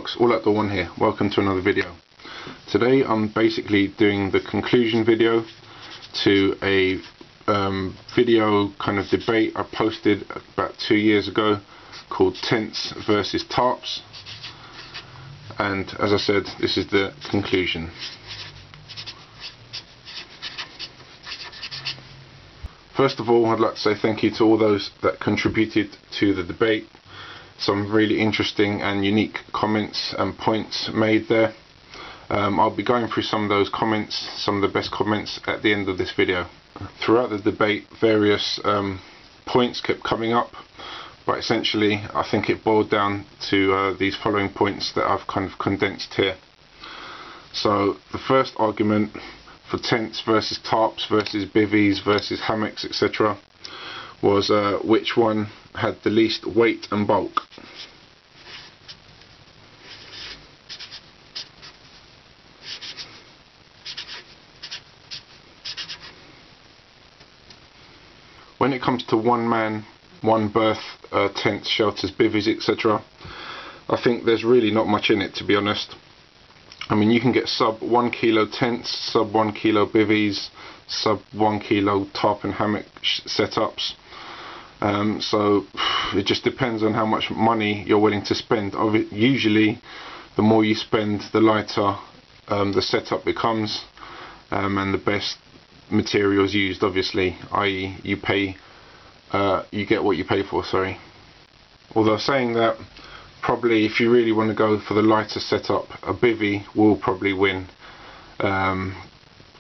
folks, All Outdoor One here. Welcome to another video. Today I'm basically doing the conclusion video to a video kind of debate I posted about 2 years ago called Tents versus Tarps, and as I said, this is the conclusion. First of all, I'd like to say thank you to all those that contributed to the debate. Some really interesting and unique comments and points made there. I'll be going through some of those comments, some of the best comments at the end of this video. Throughout the debate, various points kept coming up, but essentially I think it boiled down to these following points that I've kind of condensed here. So the first argument for tents versus tarps versus bivvies versus hammocks, etc., was which one had the least weight and bulk. When it comes to one man, one berth, tents, shelters, bivvies, etc., I think there's really not much in it, to be honest. I mean, you can get sub 1 kilo tents, sub 1 kilo bivvies, sub 1 kilo tarp and hammock setups. So it just depends on how much money you're willing to spend. Usually the more you spend, the lighter the setup becomes, and the best materials used, obviously, i.e. you get what you pay for, sorry. Although saying that, probably if you really want to go for the lighter setup, a bivvy will probably win,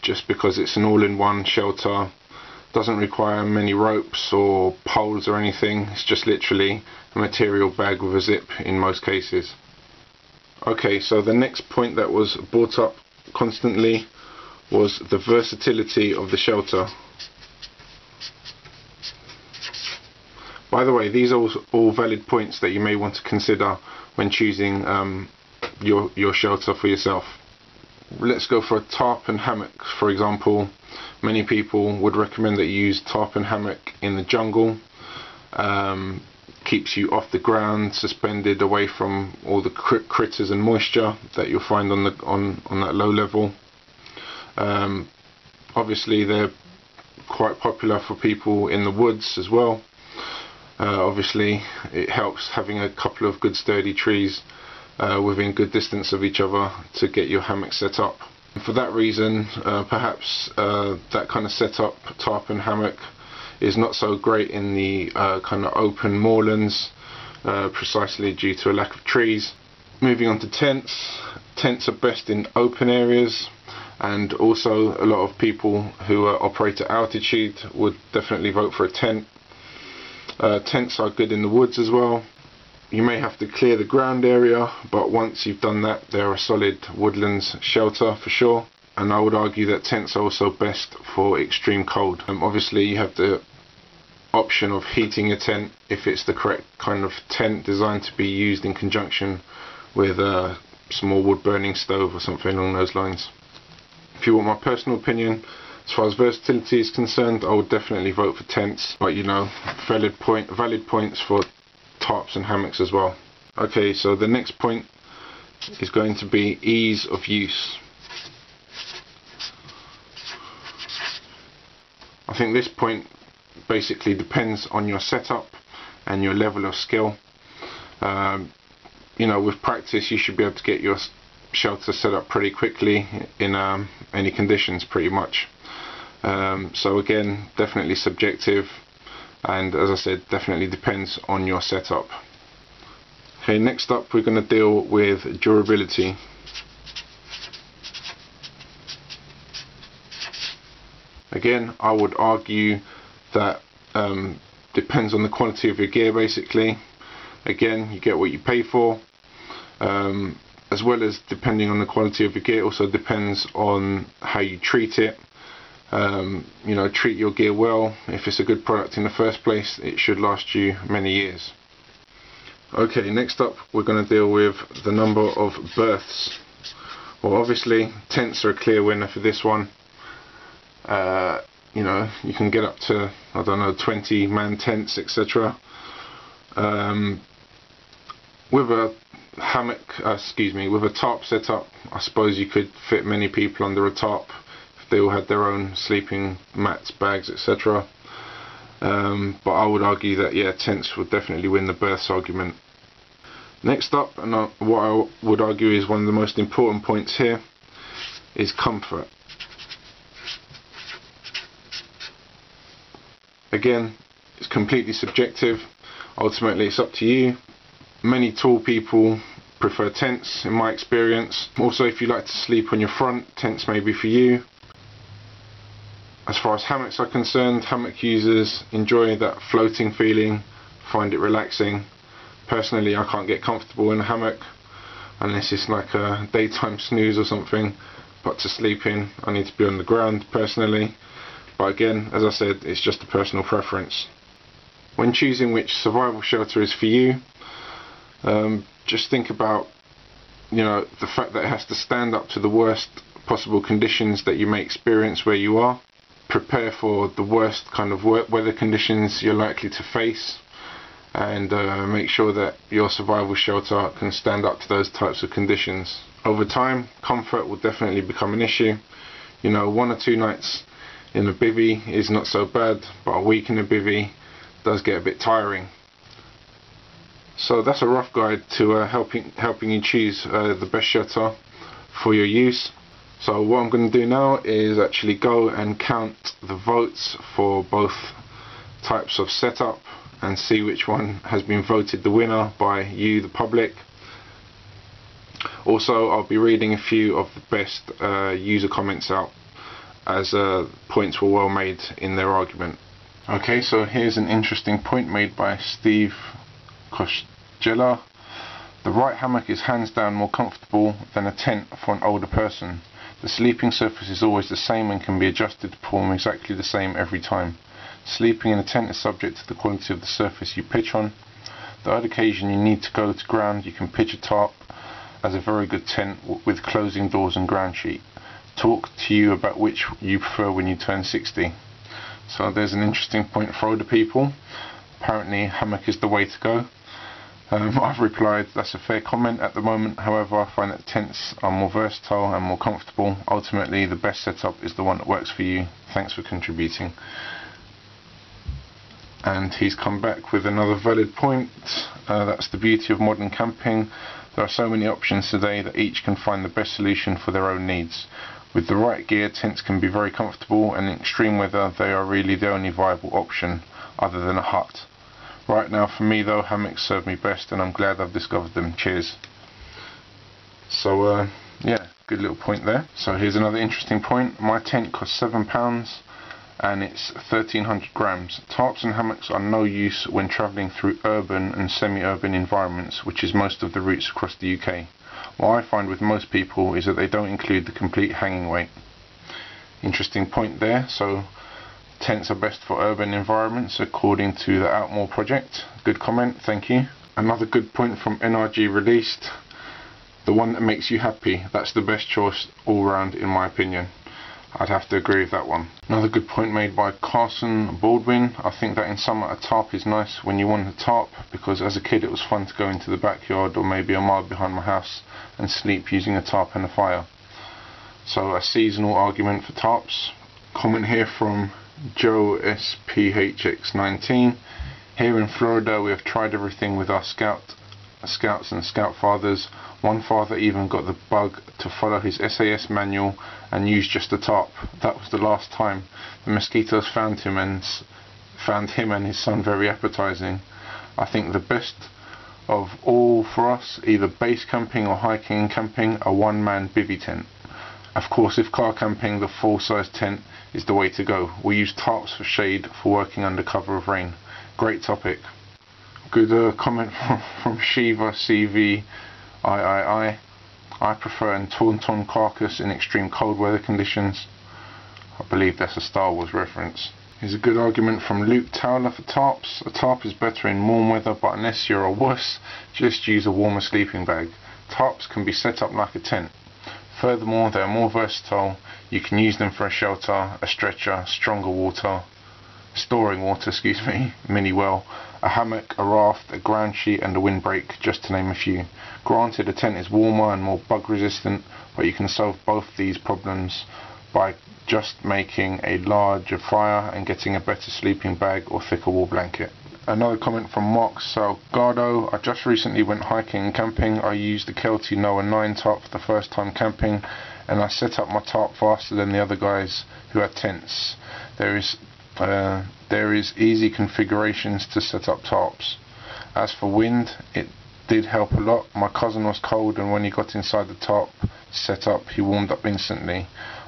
just because it's an all-in-one shelter. Doesn't require many ropes or poles or anything. It's just literally a material bag with a zip in most cases. Okay, so the next point that was brought up constantly was the versatility of the shelter. By the way, these are all valid points that you may want to consider when choosing your shelter for yourself. Let's go for a tarp and hammock, for example. Many people would recommend that you use tarp and hammock in the jungle. Keeps you off the ground, suspended away from all the critters and moisture that you'll find on that low level. Obviously they're quite popular for people in the woods as well. Obviously it helps having a couple of good sturdy trees within good distance of each other to get your hammock set up. For that reason, perhaps that kind of setup, tarp and hammock, is not so great in the kind of open moorlands, precisely due to a lack of trees. Moving on to tents. Tents are best in open areas, and also a lot of people who operate at altitude would definitely vote for a tent. Tents are good in the woods as well. You may have to clear the ground area, but once you've done that, they're a solid woodlands shelter for sure. And I would argue that tents are also best for extreme cold. Obviously you have the option of heating your tent if it's the correct kind of tent designed to be used in conjunction with a small wood burning stove or something along those lines. If you want my personal opinion, as far as versatility is concerned, I would definitely vote for tents, but you know, valid points for tarps and hammocks as well. Okay, so the next point is going to be ease of use. I think this point basically depends on your setup and your level of skill. You know, with practice you should be able to get your shelter set up pretty quickly in any conditions pretty much. So again, definitely subjective, and as I said, definitely depends on your setup. Okay, next up we're going to deal with durability. Again, I would argue that depends on the quality of your gear basically. Again, you get what you pay for, as well as depending on the quality of your gear, also depends on how you treat it. You know, treat your gear well. If it's a good product in the first place, it should last you many years. Okay, next up we're going to deal with the number of berths. Well, obviously tents are a clear winner for this one. You know, you can get up to, I don't know, 20-man tents, etc. With a with a tarp setup, I suppose you could fit many people under a tarp if they all had their own sleeping mats, bags, etc. But I would argue that, yeah, tents would definitely win the berths argument. Next up, and what I would argue is one of the most important points here, is comfort. Again, it's completely subjective. Ultimately, it's up to you. Many tall people prefer tents, in my experience. Also, if you like to sleep on your front, tents may be for you. As far as hammocks are concerned, hammock users enjoy that floating feeling, find it relaxing. Personally, I can't get comfortable in a hammock unless it's like a daytime snooze or something, but to sleep in, I need to be on the ground personally. But again, as I said, it's just a personal preference. When choosing which survival shelter is for you, just think about, the fact that it has to stand up to the worst possible conditions that you may experience where you are. Prepare for the worst kind of weather conditions you're likely to face, and make sure that your survival shelter can stand up to those types of conditions. Over time, comfort will definitely become an issue. 1 or 2 nights in a bivvy is not so bad, but a week in a bivvy does get a bit tiring. So that's a rough guide to helping you choose the best shelter for your use. So what I'm going to do now is actually go and count the votes for both types of setup and see which one has been voted the winner by you, the public. Also, I'll be reading a few of the best user comments out, as points were well made in their argument. Okay, so here's an interesting point made by Steve Koschela. The right hammock is hands down more comfortable than a tent for an older person. The sleeping surface is always the same and can be adjusted to perform exactly the same every time. Sleeping in a tent is subject to the quality of the surface you pitch on. The odd occasion you need to go to ground, you can pitch a tarp as a very good tent with closing doors and ground sheet. Talk to you about which you prefer when you turn 60. So there's an interesting point for older people. Apparently hammock is the way to go. I've replied, that's a fair comment at the moment. However, I find that tents are more versatile and more comfortable. Ultimately, the best setup is the one that works for you. Thanks for contributing. And he's come back with another valid point. That's the beauty of modern camping. There are so many options today that each can find the best solution for their own needs. With the right gear, tents can be very comfortable, and in extreme weather they are really the only viable option other than a hut. Right now for me though, hammocks serve me best, and I'm glad I've discovered them. Cheers. So yeah, good little point there. So here's another interesting point. My tent costs £7 and it's 1300 grams. Tarps and hammocks are no use when travelling through urban and semi-urban environments, which is most of the routes across the UK. What I find with most people is that they don't include the complete hanging weight. Interesting point there. So tents are best for urban environments according to the Outmore project. Good comment, thank you. Another good point from NRG Released. The one that makes you happy, that's the best choice all round in my opinion. I'd have to agree with that one. Another good point made by Carson Baldwin. I think that in summer a tarp is nice when you want a tarp, because as a kid it was fun to go into the backyard or maybe a mile behind my house and sleep using a tarp and a fire. So a seasonal argument for tarps. Comment here from Joe SPHX19. Here in Florida we have tried everything with our scouts and scout fathers. One father even got the bug to follow his SAS manual and use just a tarp. That was the last time. The mosquitoes found him and his son very appetizing. I think the best of all for us, either base camping or hiking and camping, a one-man bivvy tent. Of course, if car camping, the full-size tent is the way to go. We use tarps for shade for working under cover of rain. Great topic. Good comment from Shiva CV III. I prefer a Tauntaun carcass in extreme cold weather conditions. I believe that's a Star Wars reference. Here's a good argument from Luke Towler for tarps. A tarp is better in warm weather, but unless you're a wuss, just use a warmer sleeping bag. Tarps can be set up like a tent. Furthermore, they are more versatile. You can use them for a shelter, a stretcher, storing water, mini well, a hammock, a raft, a ground sheet and a windbreak, just to name a few. Granted, a tent is warmer and more bug resistant, but you can solve both these problems by just making a larger fire and getting a better sleeping bag or thicker wool blanket. Another comment from Mark Salgado. I just recently went hiking and camping. I used the Kelty Noah 9 tarp for the first time camping, and I set up my tarp faster than the other guys who had tents. There is easy configurations to set up tarps. As for wind, it did help a lot. My cousin was cold, and when he got inside the tarp setup, he warmed up instantly.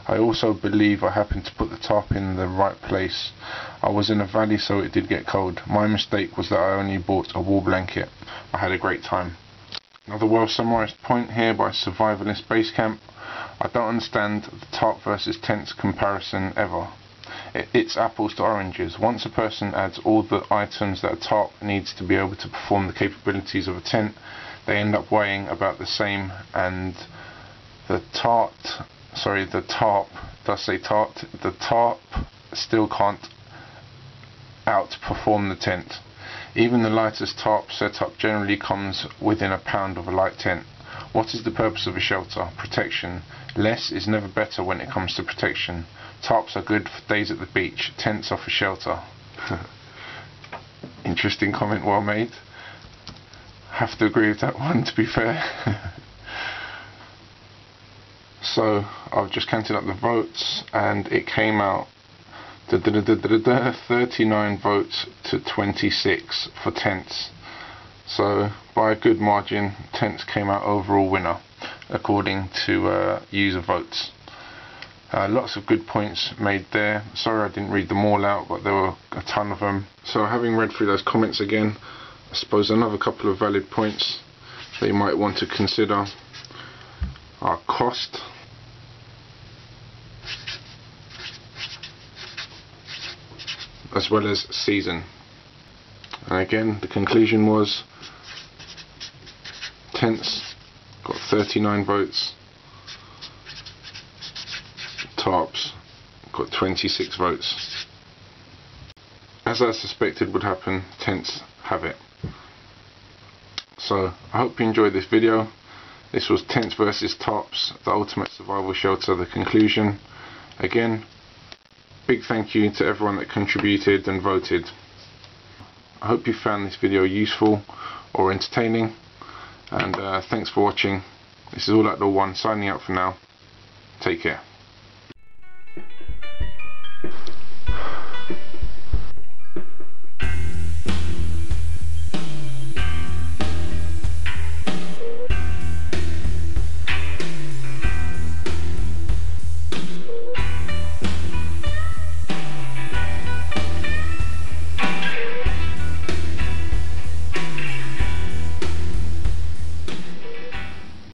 I also believe I happened to put the tarp in the right place. I was in a valley, so it did get cold. My mistake was that I only bought a wool blanket. I had a great time. Another well summarised point here by Survivalist Basecamp. I don't understand the tarp versus tents comparison ever. It's apples to oranges. Once a person adds all the items that a tarp needs to be able to perform the capabilities of a tent, they end up weighing about the same, and the tarp still can't outperform the tent. Even the lightest tarp setup generally comes within a pound of a light tent. What is the purpose of a shelter? Protection. Less is never better when it comes to protection. Tarps are good for days at the beach. Tents are for shelter. Interesting comment, well made. Have to agree with that one, to be fair. So I've just counted up the votes, and it came out 39 votes to 26 for tents. So by a good margin, tents came out overall winner according to user votes. Lots of good points made there. Sorry I didn't read them all out, but there were a ton of them. So having read through those comments again, I suppose another couple of valid points that you might want to consider are cost, as well as season. And again, the conclusion was tents got 39 votes, tarps got 26 votes. As I suspected would happen, tents have it. So I hope you enjoyed this video. This was tents versus tarps, the ultimate survival shelter, the conclusion. Again, big thank you to everyone that contributed and voted. I hope you found this video useful or entertaining, and thanks for watching. This is All Outdoor One signing out for now. Take care.